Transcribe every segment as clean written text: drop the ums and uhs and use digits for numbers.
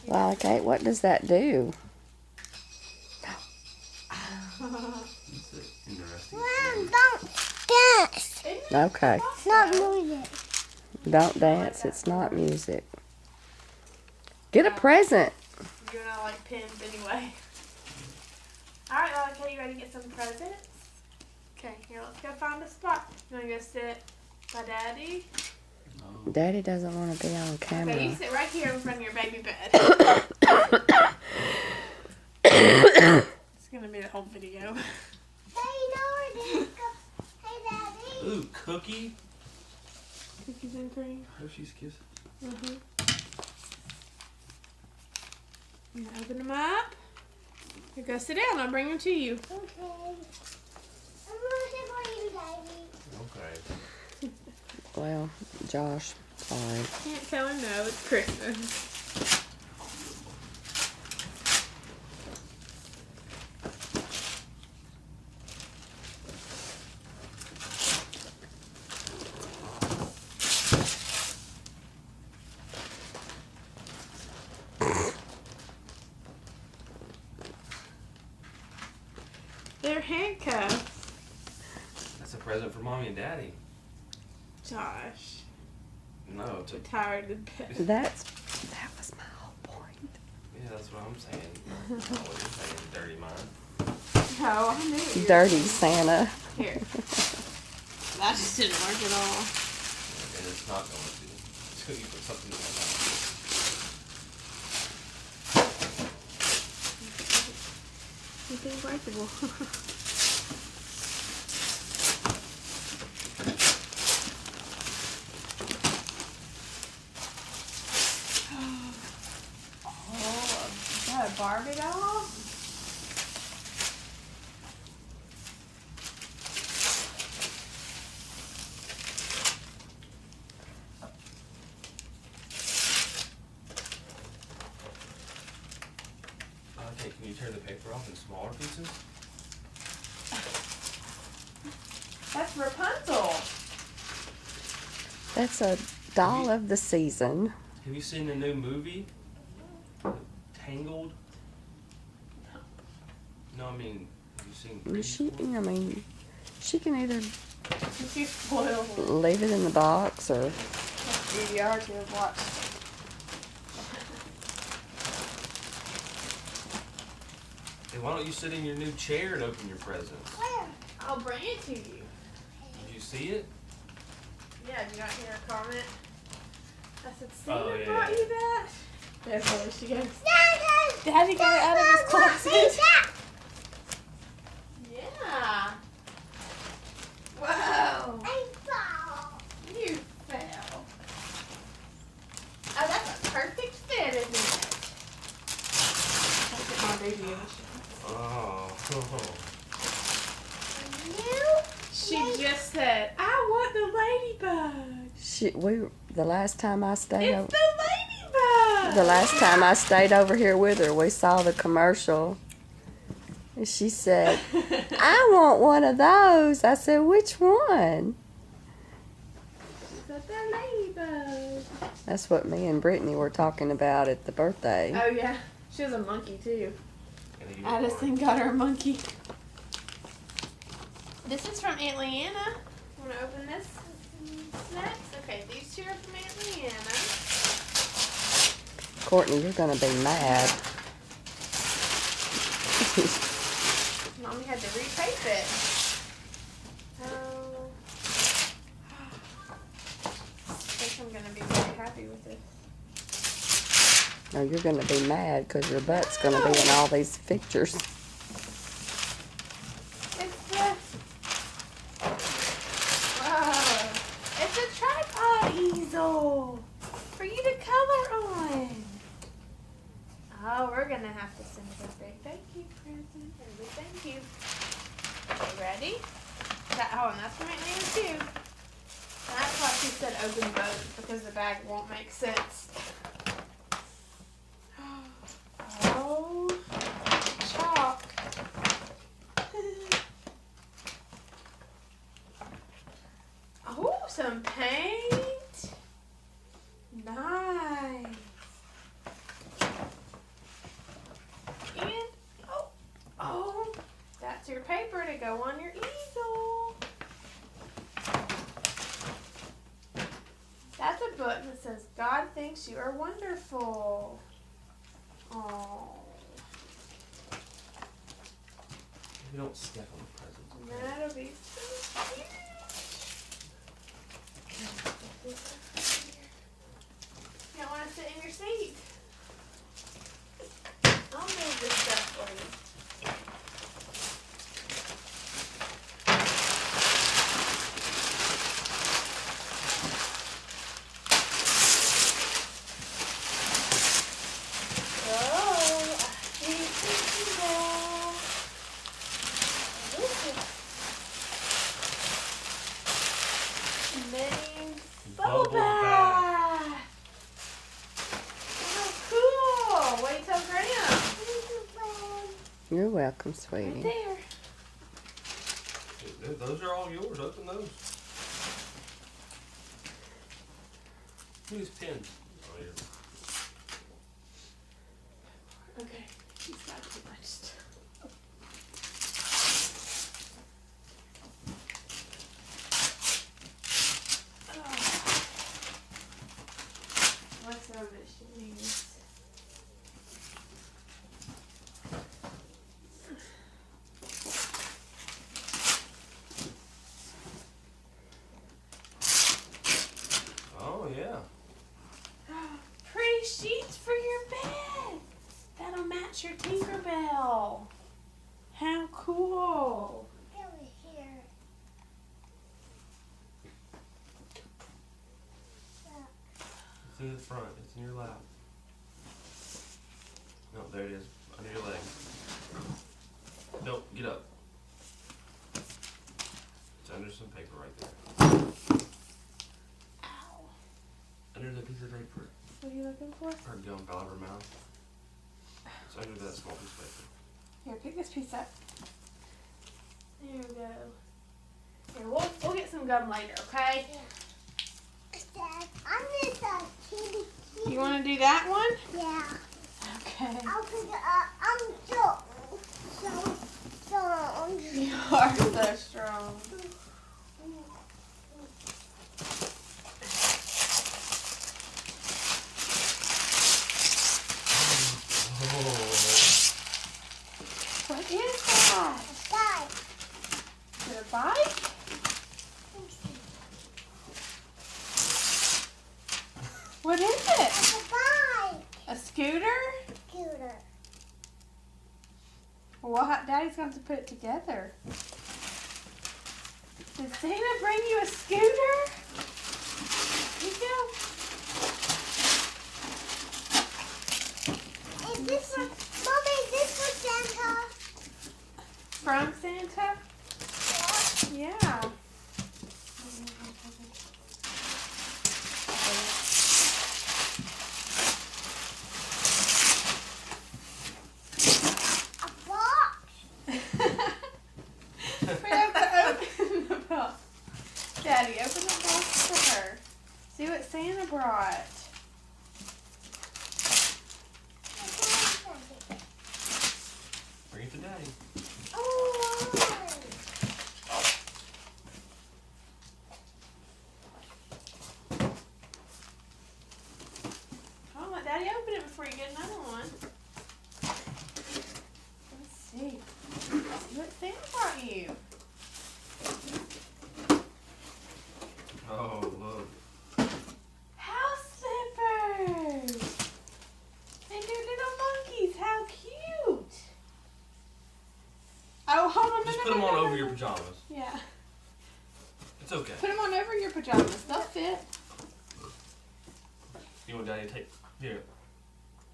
Lolly Kate, what does that do? It's interesting. Mom, don't dance. Okay. It's not music. Don't dance. It's not music. Get a present. You and I like pins anyway. Alright, Lolly Kate, you ready to get some presents? Okay, here, let's go find a spot. You want to go sit by Daddy? No. Daddy doesn't want to be on Okay, you camera. sit right here in front of your baby bed. It's going to be the whole video. Hey, Daddy. Ooh, cookie. Cookies and cream. Hershey's Kisses. Mm-hmm. You gonna open them up? You go sit down. I'll bring them to you. Okay. I'm gonna sit for you, Daddy. Okay. Well, Josh, sorry. Can't tell him no. It's Christmas. They're handcuffs. That's a present for Mommy and Daddy. Josh, No, it's a, we're tired of bed. That was my whole point. yeah, that's what I'm saying. Not what you're saying, dirty mind. No, I knew it. Dirty Santa. Here. That just didn't work at all. And it's not going to until you put something in my mouth. You think breakable. Oh, is that a Barbie doll? Okay, can you tear the paper off in smaller pieces? That's Rapunzel. That's a doll of the season. Have you seen the new movie? Tangled? No, I mean, have you seen She can either She's spoiled. leave it in the box or DVR to have watched. Hey, why don't you sit in your new chair and open your presents? Where? I'll bring it to you. Did you see it? Yeah, did you not hear a comment? I said, Santa Oh, yeah. brought you that? That's where she goes. Dad, Daddy got it out of his closet. Yeah. Whoa. I fall. You fell. Oh, that's a perfect fit, isn't it? Look at my baby ocean. Oh. She just said, I want the ladybug. the last time I stayed It's the ladybug. the last time I stayed over here with her, we saw the commercial. And she said, I want one of those. I said, which one? She said, the ladybug. That's what me and Brittany were talking about at the birthday. Oh, yeah. She has a monkey, too. And you Addison got her a monkey. This is from Aunt Leanna. Want to open this next? Okay, these two are from Aunt Leanna. Courtney, you're going to be mad. Mommy had to retape it. Oh. I think I'm going to be very happy with this. No, you're going to be mad because your butt's going to be in all these pictures. It's the... Whoa. It's a tripod easel for you to color on. Oh, we're going to have to send her a big thank you present. A big thank you. Okay, ready? Oh, and that's from Aunt Leanna, too. That's why she said open both, because the bag won't make sense. Oh, chalk. Oh, some paint. Nice. go on your easel. That's a button that says, God thinks you are wonderful. Oh, We don't step on the presents. Okay? that'll be so cute. You don't want to sit in your seat. I'll move this stuff for you. Bubble Bubble bath. bath. Oh, cool. Wait till Graham. You're welcome, Right sweetie. there. Those are all yours. Open those. Whose pins? Oh, yeah. Okay. He's got too much stuff. What's some of it she needs? Oh, yeah. Pretty sheets for your bed. That'll match your Tinkerbell. How cool. It's in the front. It's in your lap. No, there it is. Under your leg. No, get up. It's under some paper right there. Ow. Under the piece of paper. What are you looking for? Her gum fell out of her mouth. It's under that small piece of paper. Here, pick this piece up. There we go. Here, we'll get some gum later, okay? You want to do that one? Yeah. Okay. I'll pick it up. I'm so strong. You are so strong. What is that? Guys, Is it a bike? What is it? it's a bike. A scooter? Scooter. Well, Daddy's going to put it together. Did Santa bring you a scooter? Here you go. Is this for Mommy? Is this for Santa? From Santa? Yeah. A box. We have to open the box. Daddy, open the box for her. See what Santa brought. Bring it to Daddy. Oh. Oh, let Daddy open it before you get another one. Let's see. Let's see what Santa brought you. Oh, look. House slippers. And they're little monkeys. How cute. Oh, hold on. Just no, put no, them no, on no, over no, your no. pajamas. Yeah. It's okay. Put them on over your pajamas. They'll fit. You want Daddy to take? Here.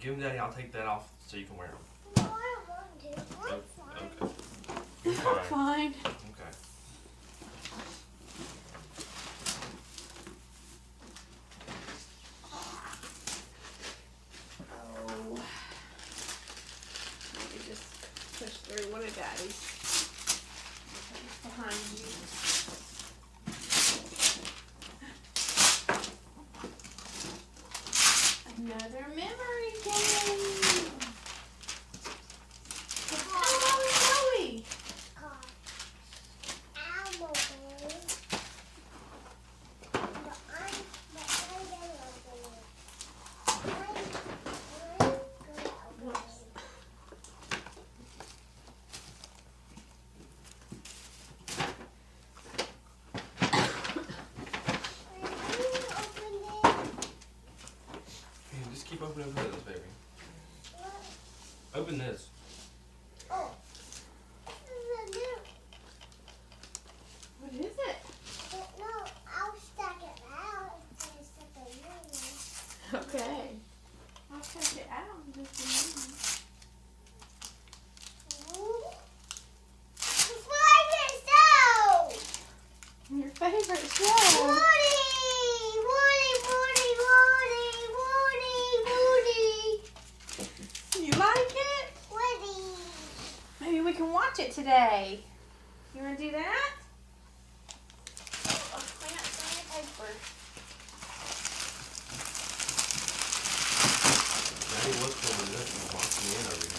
Give them Daddy. I'll take that off so you can wear them. No, I don't want to. I'm fine. Okay. You're fine. Fine. Okay. Oh. Maybe just push through one of Daddy's. Okay, behind you. Another memory game. It's Chloe. God. baby. Open this. Oh. What is it? No, I'll stack it out and stick it in. Okay. I'll check it out in just a minute. Your favorite show. Woody! You like it? Woody! Maybe we can watch it today. You want to do that? Oh, clean up some of the paper. Daddy was going to do this and walk me in over here.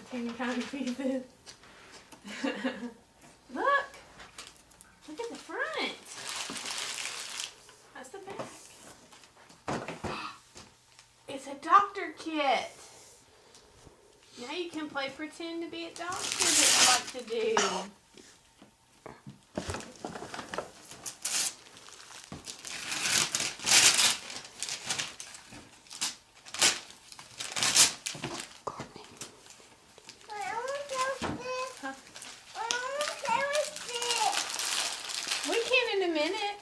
Teeny tiny pieces. Look! Look at the front. That's the back. It's a doctor kit. Now you can play pretend to be a doctor that you like to do. In a minute.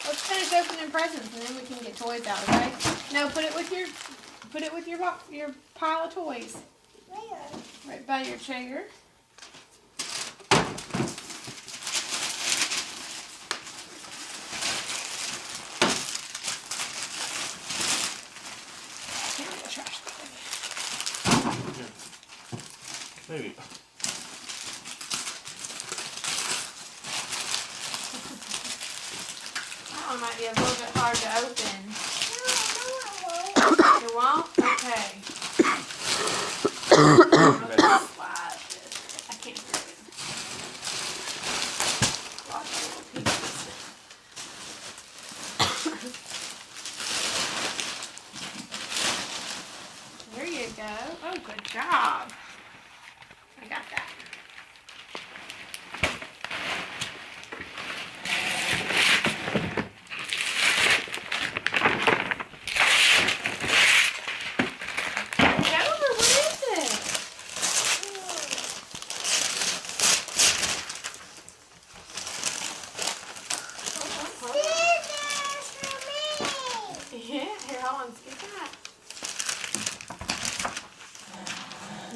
Let's finish opening presents and then we can get toys out, okay? No, put it with your pile of toys. Where? Right by your chair. Here's the trash bag. Maybe. That one might be a little bit hard to open. No, You won't? Okay. Slide this. I can't do it. Lots of little pieces. There you go. Oh, good job. I got that.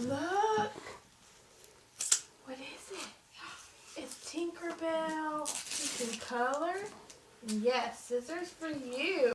Look. What is it? It's Tinkerbell. You can color. Yes, scissors for you.